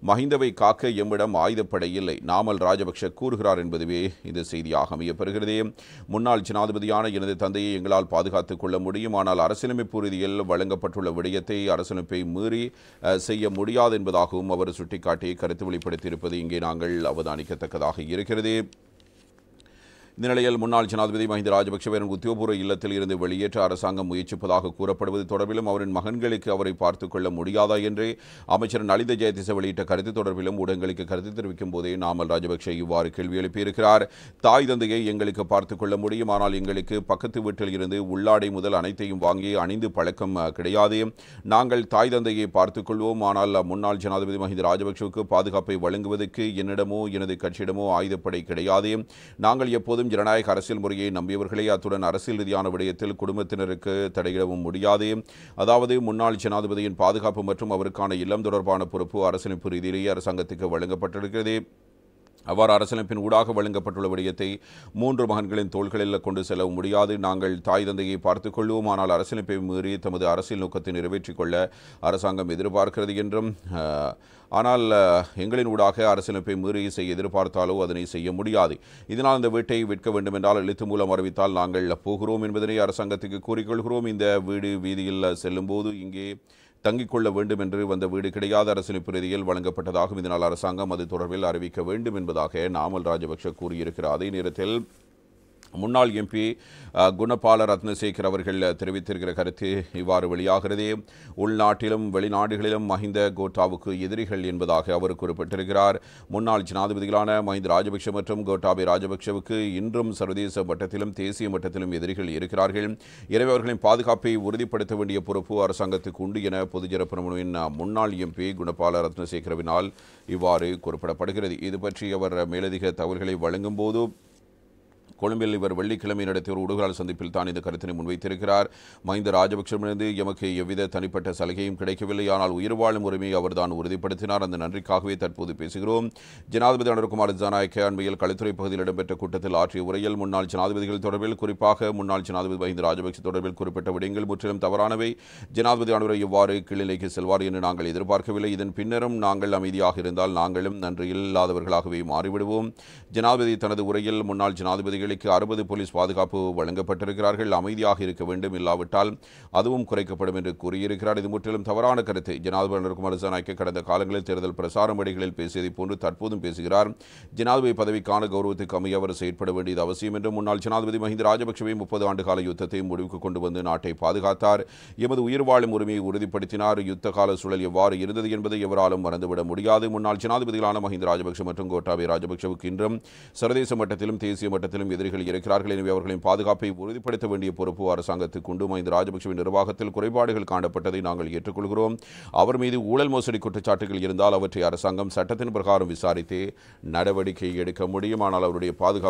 மஹிந்தவை காக்க எம்மிடம் ஆயுதப்படை இல்லை, நாமல் ராஜபக்ஷ கூறுகிறார் என்பதுவே இந்த செய்தியாக அமையப்பெறுகிறது. முன்னாள் ஜனாதிபதியான எனது தந்தையை எங்களால் பாதுகாத்துக் கொள்ள முடியும், ஆனால் அரசியலமைப்பு ரீதியில் வழங்கப்பட்டுள்ள விடயத்தை அரசியலமைப்பை மீறி செய்ய முடியாது என்பதாகவும் அவர் சுட்டிக்காட்டி கருத்து வெளிப்படுத்தியிருப்பது இங்கே நாங்கள் அவதானிக்கத்தக்கதாக இருக்கிறது. இந்த நிலையில் முன்னாள் ஜனாதிபதி மஹிந்த ராஜபக்ஷவின் உத்தியோகபூர்வ இல்லத்தில் இருந்து வெளியேற்ற அரசாங்கம் முயற்சிப்பதாக கூறப்படுவது தொடர்பிலும் அவரின் மகன்களுக்கு அவரை பார்த்துக் கொள்ள முடியாதா என்று அமைச்சர் நலிந்த ஜெயதிச வெளியிட்ட கருத்து தொடர்பிலும் ஊடகங்களுக்கு கருத்து தெரிவிக்கும் போதே நாமல் ராஜபக்ஷ இவ்வாறு கேள்வி எழுப்பியிருக்கிறார். தாய் தந்தையை எங்களுக்கு பார்த்துக் கொள்ள முடியும், ஆனால் எங்களுக்கு பக்கத்து வீட்டில் இருந்து உள்ளாடை முதல் அனைத்தையும் வாங்கி அணிந்து பழக்கம் கிடையாது. நாங்கள் தாய் தந்தையை பார்த்துக் கொள்வோம், ஆனால் முன்னாள் ஜனாதிபதி மஹிந்த ராஜபக்ஷவுக்கு பாதுகாப்பை வழங்குவதற்கு என்னிடமோ எனது கட்சியிடமோ ஆயுதப்படை கிடையாது. நாங்கள் எப்போதும் ஜனநாயக அரசியல் முறையை நம்பியவர்களே, அத்துடன் அரசியல் ரீதியான விடயத்தில் குடும்பத்தினருக்கு தடையிடவும் முடியாது. அதாவது முன்னாள் ஜனாதிபதியின் பாதுகாப்பு மற்றும் அவருக்கான இல்லம் தொடர்பான பொறுப்பு அரசியலமைப்பு ரீதியிலேயே அரசாங்கத்துக்கு வழங்கப்பட்டிருக்கிறது. அவ்வாறு அரசியலமைப்பின் ஊடாக வழங்கப்பட்டுள்ள விடயத்தை 3 மகன்களின் தோள்களில் கொண்டு செல்ல முடியாது. நாங்கள் தாய் தந்தையை பார்த்துக் கொள்வோம், ஆனால் அரசியலமைப்பை மீறி தமது அரசியல் நோக்கத்தை நிறைவேற்றிக் கொள்ள அரசாங்கம் எதிர்பார்க்கிறது என்றும், ஆனால் எங்களின் ஊடாக அரசியலமைப்பை மீறி செய்ய எதிர்பார்த்தாலோ அதனை செய்ய முடியாது. இதனால் இந்த வீட்டை விற்க வேண்டும் என்றால் எழுத்து மூலம் அறிவித்தால் நாங்கள் போகிறோம் என்பதனை அரசாங்கத்துக்கு கூறிக்கொள்கிறோம். இந்த வீடு வீதியில் செல்லும்போது இங்கே தங்கிக் கொள்ள வேண்டும் என்று வந்த வீடு கிடையாது, அரசியலமைப்பு ரீதியில் வழங்கப்பட்டதாகும். இதனால் அரசாங்கம் அது தொடர்பில் அறிவிக்க வேண்டும் என்பதாக நாமல் ராஜபக்ஷ கூறியிருக்கிறார். அதே நேரத்தில் முன்னாள் எம்பி குணபால ரத்னசேகர் அவர்கள் தெரிவித்திருக்கிற கருத்து இவ்வாறு வெளியாகிறது. உள்நாட்டிலும் வெளிநாடுகளிலும் மஹிந்த கோட்டாவுக்கு எதிரிகள் என்பதாக அவர் குறிப்பிட்டிருக்கிறார். முன்னாள் ஜனாதிபதிகளான மஹிந்த ராஜபக்ஷ மற்றும் கோட்டாபய ராஜபக்ஷவுக்கு இன்றும் சர்வதேச மட்டத்திலும் தேசிய மட்டத்திலும் எதிரிகள் இருக்கிறார்கள். எனவே அவர்களின் பாதுகாப்பை உறுதிப்படுத்த வேண்டிய பொறுப்பு அரசாங்கத்துக்கு உண்டு என பொதுஜன பெரமுனவின் முன்னாள் எம்பி குணபால ரத்னசேகரவினால் இவ்வாறு குறிப்பிடப்படுகிறது. இது பற்றி அவர் மேலதிக தகவல்களை வழங்கும் போது கொழும்பில் இவர் வெள்ளிக்கிழமை நடத்திய ஒரு ஊடகவியலாளர் சந்திப்பில் தான் இந்த கருத்தினை முன்வைத்திருக்கிறார். மஹிந்த ராஜபக்ஷவிலிருந்து எமக்கு எவ்வித தனிப்பட்ட சலுகையும் கிடைக்கவில்லை, ஆனால் உயிர் வாழும் உரிமையை அவர்தான் உறுதிப்படுத்தினார். அந்த நன்றிக்காகவே தற்போது பேசுகிறோம். ஜனாதிபதி அனுரகுமார் திசாநாயக்க அண்மையில் களுத்துறை பகுதியில் இடம்பெற்ற கூட்டத்தில் ஆற்றிய உரையில் முன்னாள் ஜனாதிபதிகள் தொடர்பில், குறிப்பாக முன்னாள் ஜனாதிபதி மஹிந்த ராஜபக்ஷ தொடர்பில் குறிப்பிட்ட விடயங்கள் முற்றிலும் தவறானவை. ஜனாதிபதி அனுரை எவ்வாறு கீழ்நிலைக்கு செல்வார் என்று நாங்கள் எதிர்பார்க்கவில்லை. இதன் பின்னரும் நாங்கள் அமைதியாக இருந்தால் நாங்களும் நன்றி இல்லாதவர்களாகவே மாறிவிடுவோம். ஜனாதிபதி தனது உரையில் முன்னாள் ஜனாதிபதிகள் 60 போலீஸ் பாதுகாப்பு வழங்கப்பட்டிருக்கிறார்கள், அமைதியாக இருக்க வேண்டும், இல்லாவிட்டால் அதுவும் குறைக்கப்படும் என்று கூறியிருக்கிறார். இது முற்றிலும் தவறான கருத்து. ஜனாதிபதி அனுரகுமார் திசாநாயக்க கடந்த காலங்களில் தேர்தல் பிரசார மேடைகளில் பேசியதை போன்று தற்போதும் பேசுகிறார். ஜனாதிபதி பதவிக்கான கௌரவத்துக்கு அமைய அவர் செயற்பட வேண்டியது அவசியம் என்று முன்னாள் ஜனாதிபதி மஹிந்த ராஜபக்ஷவை 30 ஆண்டு கால யுத்தத்தை முடிவுக்கு கொண்டு வந்து நாட்டை பாதுகாத்தார். எமது உயிர் வாழும் உரிமையை உறுதிப்படுத்தினார். யுத்த கால சூழல் எவ்வாறு இருந்தது என்பதை எவராலும் மறந்துவிட முடியாது. முன்னாள் ஜனாதிபதிகளான மஹிந்த ராஜபக்ஷ மற்றும் கோட்டாபய ராஜபக்ஷவுக்கு இன்றும் சர்வதேச மட்டத்திலும் தேசிய மட்டத்திலும் எதிரிகள் இருக்கிறார்கள். எனவே அவர்களின் பாதுகாப்பை உறுதிப்படுத்த வேண்டிய பொறுப்பு அரசாங்கத்துக்கு உண்டு. மஹிந்த ராஜபக்ஷவின் நிர்வாகத்தில் குறைபாடுகள் காணப்பட்டதை நாங்கள் ஏற்றுக்கொள்கிறோம். அவர் மீது ஊழல் மோசடி குற்றச்சாட்டுகள் இருந்தால் அவற்றை அரசாங்கம் சட்டத்தின் பிரகாரம் விசாரித்து நடவடிக்கை எடுக்க முடியும். ஆனால் அவருடைய பாதுகாப்பு